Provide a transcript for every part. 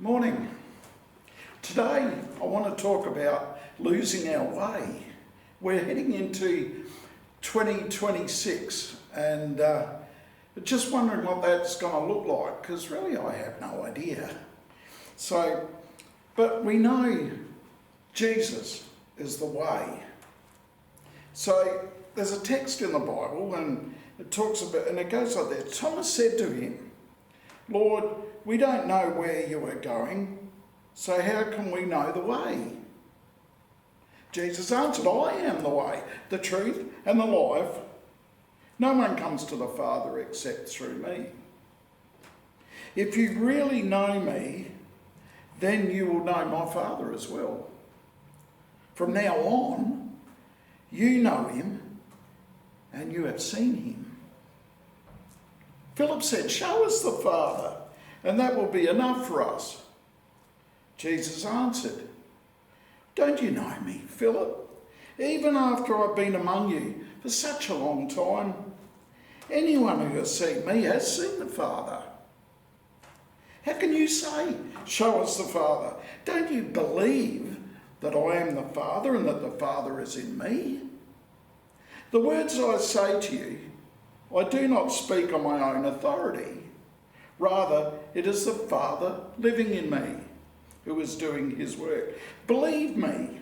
Morning. Today I want to talk about losing our way. We're heading into 2026 and just wondering what that's going to look like, because really I have no idea. But we know Jesus is the way. So there's a text in the Bible and it talks about, and it goes like that. Thomas said to him, "Lord, we don't know where you are going, so how can we know the way?" Jesus answered, "I am the way, the truth, and the life. No one comes to the Father except through me. If you really know me, then you will know my Father as well. From now on, you know him, and you have seen him." Philip said, "Show us the Father, and that will be enough for us." Jesus answered, "Don't you know me, Philip? Even after I've been among you for such a long time, anyone who has seen me has seen the Father. How can you say, 'Show us the Father'? Don't you believe that I am the Father and that the Father is in me? The words I say to you, I do not speak on my own authority. Rather, it is the Father living in me who is doing his work. Believe me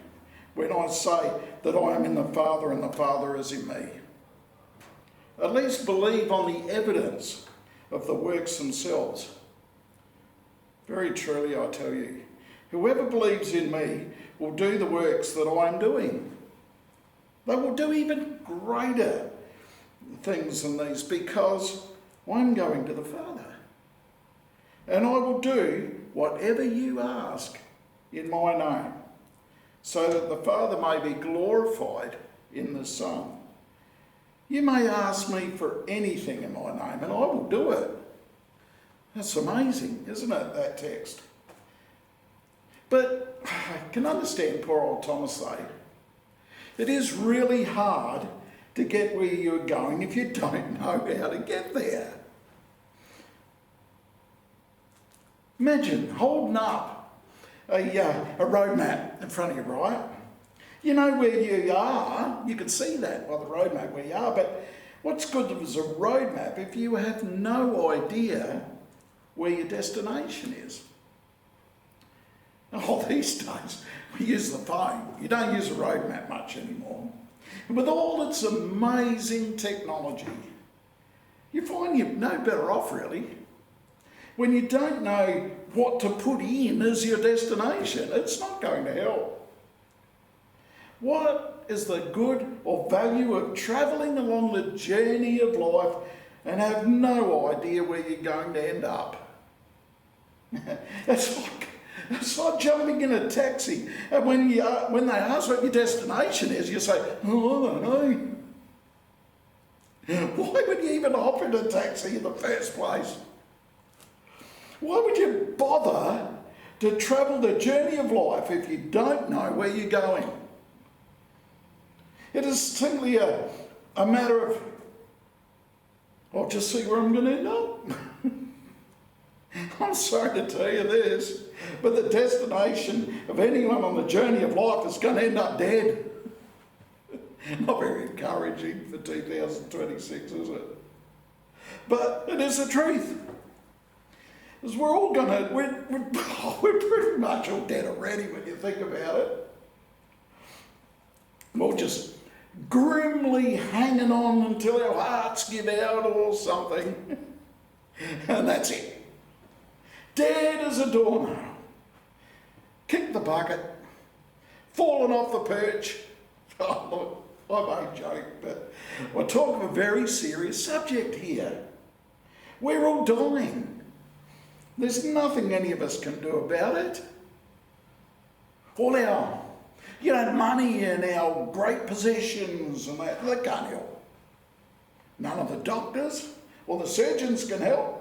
when I say that I am in the Father and the Father is in me. At least believe on the evidence of the works themselves. Very truly I tell you, whoever believes in me will do the works that I am doing. They will do even greater things than these, because I'm going to the Father. And I will do whatever you ask in my name, so that the Father may be glorified in the Son. You may ask me for anything in my name, and I will do it." That's amazing, isn't it, that text? But I can understand poor old Thomas though. It is really hard to get where you're going if you don't know how to get there. Imagine holding up a road map in front of you, right? You know where you are, you can see that by the road map where you are, but what's good as a road map if you have no idea where your destination is? Oh, these days we use the phone. You don't use a road map much anymore. And with all its amazing technology, you find you're no better off really. When you don't know what to put in as your destination, it's not going to help. What is the good or value of travelling along the journey of life and have no idea where you're going to end up? It's like jumping in a taxi, and when they ask what your destination is, you say, "Oh, I don't know." Why would you even hop in a taxi in the first place? Why would you bother to travel the journey of life if you don't know where you're going? It is simply a matter of, I'll just see where I'm going to end up. I'm sorry to tell you this, but the destination of anyone on the journey of life is going to end up dead. Not very encouraging for 2026, is it? But it is the truth. Because we're all going to, we're pretty much all dead already when you think about it. We're just grimly hanging on until our hearts give out or something. And that's it. Dead as a doornail. Kicked the bucket. Fallen off the perch. Oh, look, I won't joke, but we're talking a very serious subject here. We're all dying. There's nothing any of us can do about it. All our, money and our great possessions and that can't help. None of the doctors or the surgeons can help.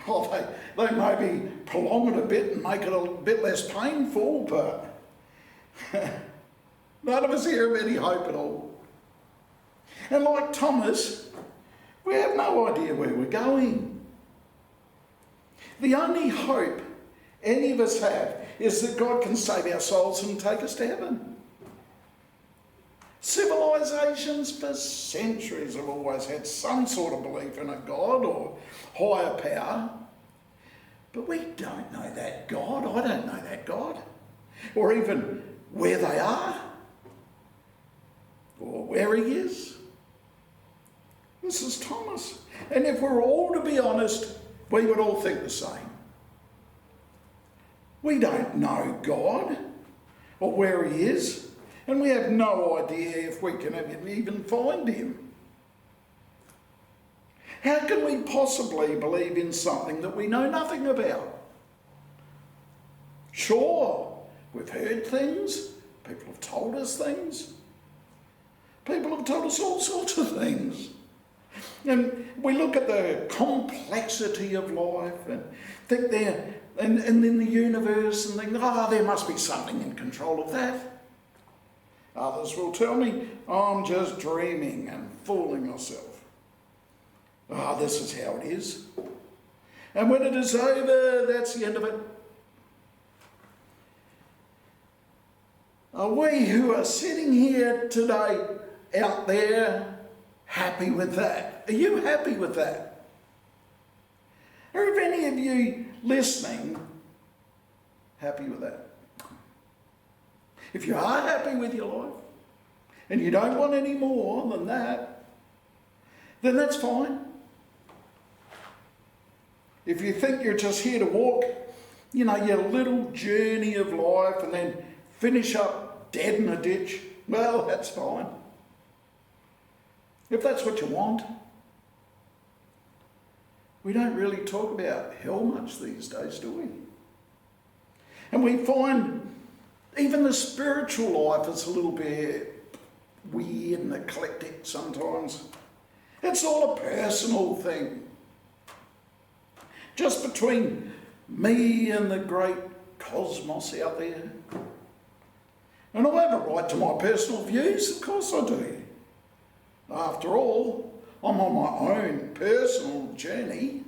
Oh, they maybe prolong it a bit and make it a bit less painful, but none of us here have any hope at all. And like Thomas, we have no idea where we're going. The only hope any of us have is that God can save our souls and take us to heaven. Civilizations for centuries have always had some sort of belief in a God or higher power. But we don't know that God. I don't know that God. Or even where they are. Or where he is. This is Thomas. And if we're all to be honest, we would all think the same. We don't know God or where he is, and we have no idea if we can even find him. How can we possibly believe in something that we know nothing about? Sure, we've heard things, people have told us things, people have told us all sorts of things. And we look at the complexity of life and think there, and in the universe, and think, there must be something in control of that. Others will tell me, I'm just dreaming and fooling myself. This is how it is. And when it is over, that's the end of it. Are we who are sitting here today out there happy with that? Are you happy with that? Are any of you listening happy with that? If you are happy with your life and you don't want any more than that, then that's fine. If you think you're just here to walk, your little journey of life and then finish up dead in a ditch, well, that's fine. If that's what you want. We don't really talk about hell much these days, do we? And we find even the spiritual life is a little bit weird and eclectic sometimes. It's all a personal thing. Just between me and the great cosmos out there. And I have a right to my personal views, of course I do. After all, I'm on my own personal journey.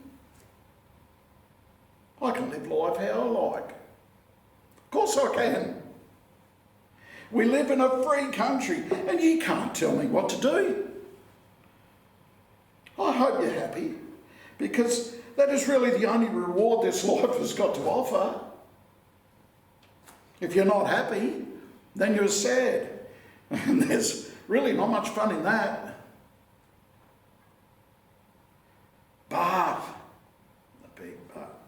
I can live life how I like. Of course I can. We live in a free country and you can't tell me what to do. I hope you're happy, because that is really the only reward this life has got to offer. If you're not happy, then you're sad. And there's really not much fun in that. But, the big but,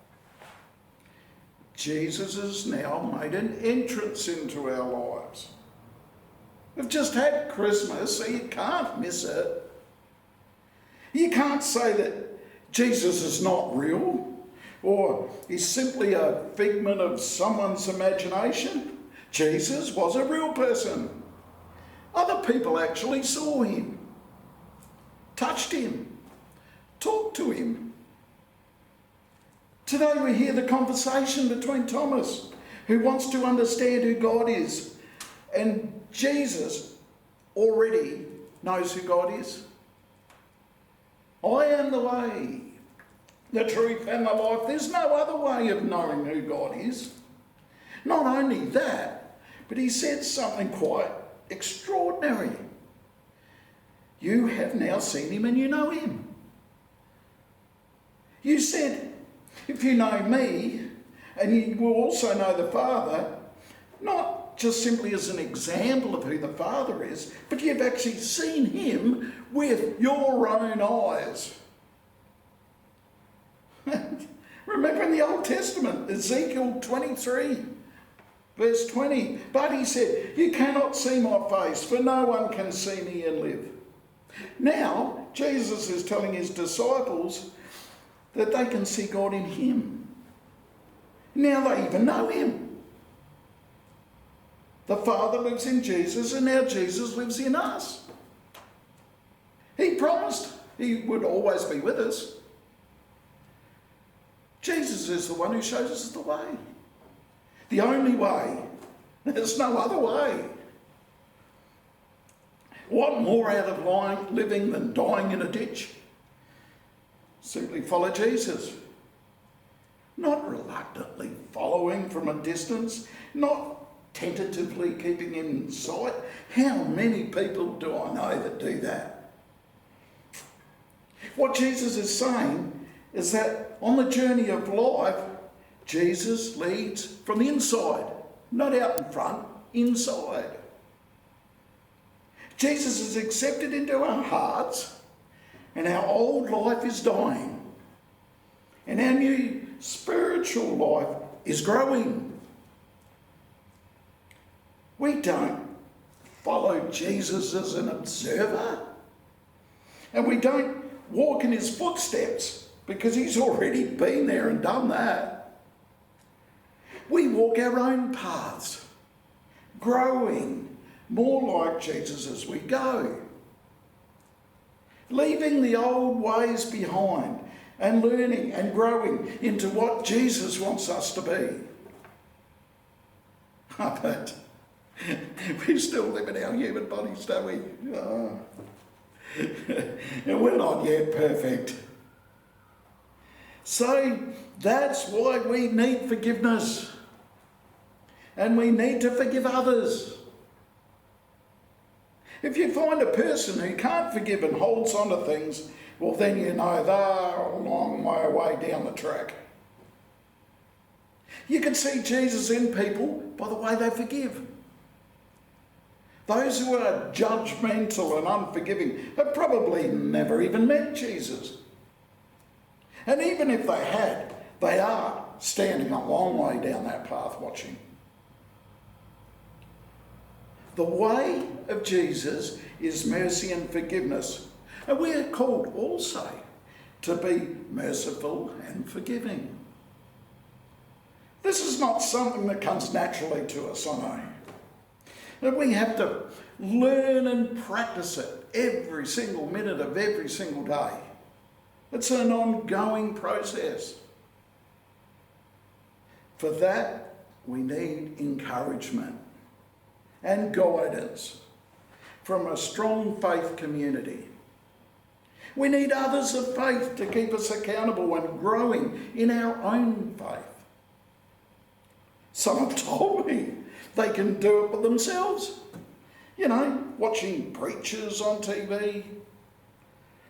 Jesus has now made an entrance into our lives. We've just had Christmas, so you can't miss it. You can't say that Jesus is not real, or he's simply a figment of someone's imagination. Jesus was a real person. Other people actually saw him, touched him, talked to him. Today we hear the conversation between Thomas, who wants to understand who God is, and Jesus already knows who God is. I am the way, the truth and the life. There's no other way of knowing who God is. Not only that, but he said something quite extraordinary. You have now seen him and you know him. You said, if you know me, and you will also know the Father, not just simply as an example of who the Father is, but you've actually seen him with your own eyes. Remember in the Old Testament, Ezekiel 23, verse 20, but he said, you cannot see my face, for no one can see me and live. Now, Jesus is telling his disciples that they can see God in him. Now they even know him. The Father lives in Jesus, and now Jesus lives in us. He promised he would always be with us. Jesus is the one who shows us the way. The only way. There's no other way. What more out of living than dying in a ditch? Simply follow Jesus. not reluctantly following from a distance, not tentatively keeping in sight. How many people do I know that do that? What Jesus is saying is that on the journey of life, Jesus leads from the inside, not out in front, inside. Jesus is accepted into our hearts, and our old life is dying, and our new spiritual life is growing. We don't follow Jesus as an observer, and we don't walk in his footsteps because he's already been there and done that. We walk our own paths, growing more like Jesus as we go, leaving the old ways behind and learning and growing into what Jesus wants us to be. But we still live in our human bodies, don't we? Oh. And we're not yet perfect. So that's why we need forgiveness. And we need to forgive others. If you find a person who can't forgive and holds on to things, well, then you know they're a long way down the track. You can see Jesus in people by the way they forgive. Those who are judgmental and unforgiving have probably never even met Jesus. And even if they had, they are standing a long way down that path watching. The way of Jesus is mercy and forgiveness. And we are called also to be merciful and forgiving. This is not something that comes naturally to us, I know. And we have to learn and practice it every single minute of every single day. It's an ongoing process. For that, we need encouragement and guidance from a strong faith community. We need others of faith to keep us accountable and growing in our own faith. Some have told me they can do it for themselves. You know, watching preachers on TV,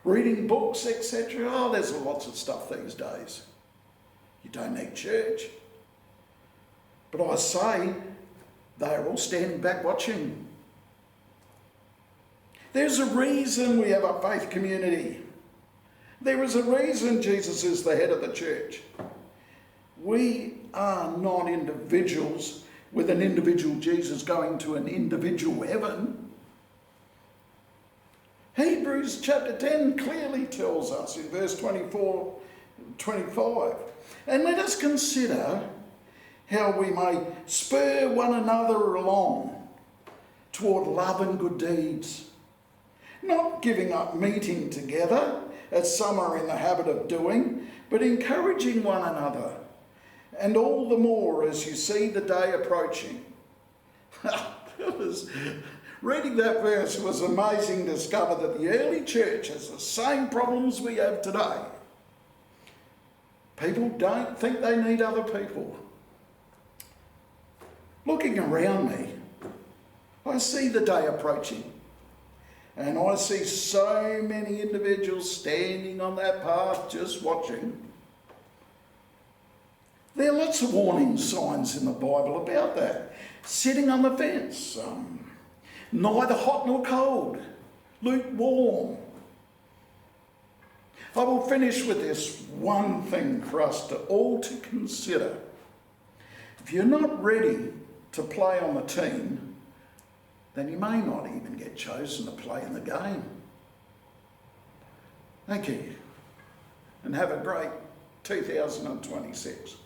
reading books, etc. Oh, there's lots of stuff these days. You don't need church. But I say, they're all standing back watching. There's a reason we have a faith community. There is a reason Jesus is the head of the church. We are not individuals with an individual Jesus going to an individual heaven. Hebrews chapter 10 clearly tells us in verse 24, 25, and let us consider how we may spur one another along toward love and good deeds, not giving up meeting together, as some are in the habit of doing, but encouraging one another, and all the more as you see the day approaching. Reading that verse was amazing to discover that the early church has the same problems we have today. People don't think they need other people. Looking around me, I see the day approaching, and I see so many individuals standing on that path just watching. There are lots of warning signs in the Bible about that. Sitting on the fence, neither hot nor cold, lukewarm. I will finish with this one thing for us to all to consider. If you're not ready to play on the team, then you may not even get chosen to play in the game. Thank you, and have a great 2026.